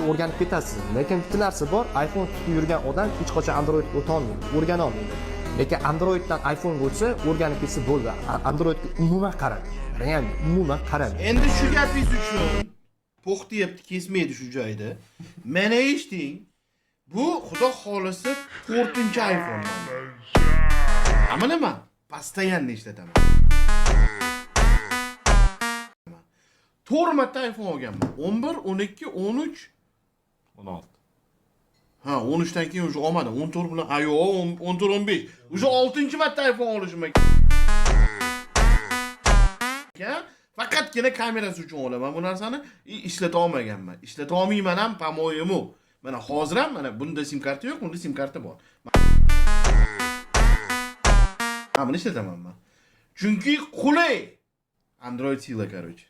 o'rganib ketasiz. Lekin bitta narsa bor, iPhone tutib yurgan odam hech qachon Androidga o'ta olmaydi, o'rgana olmaydi. Lekin Androiddan iPhone o'tsa, o'rganib ketsa bo'ldi. Androidga umuman qarang. Ya'ni umuman qarang. Endi shu gapingiz uchun to'xtayapti, kesmaydi shu joyda. Mana eshiting. Bu xudo xolisi 4-iPhone. Ammo nima? Постоянно ishlataman. 4 marta iPhone olganman. 11, 12, 13, 16. ha, 13 dan keyin o'sha olmadim. 14 bilan, ayo, 14, 15. O'sha 6-marta iPhone olishim kerak. Faqatgina kamerasi uchun olaman bu narsani. Ishlata olmaganman. Ishlata olmayman ham, по-моему. Mana hozir ham mana bunda sim karta yo'q, bunda sim karta bor. Ha, buni ishlataman men. Chunki qulay. Android sila, короче.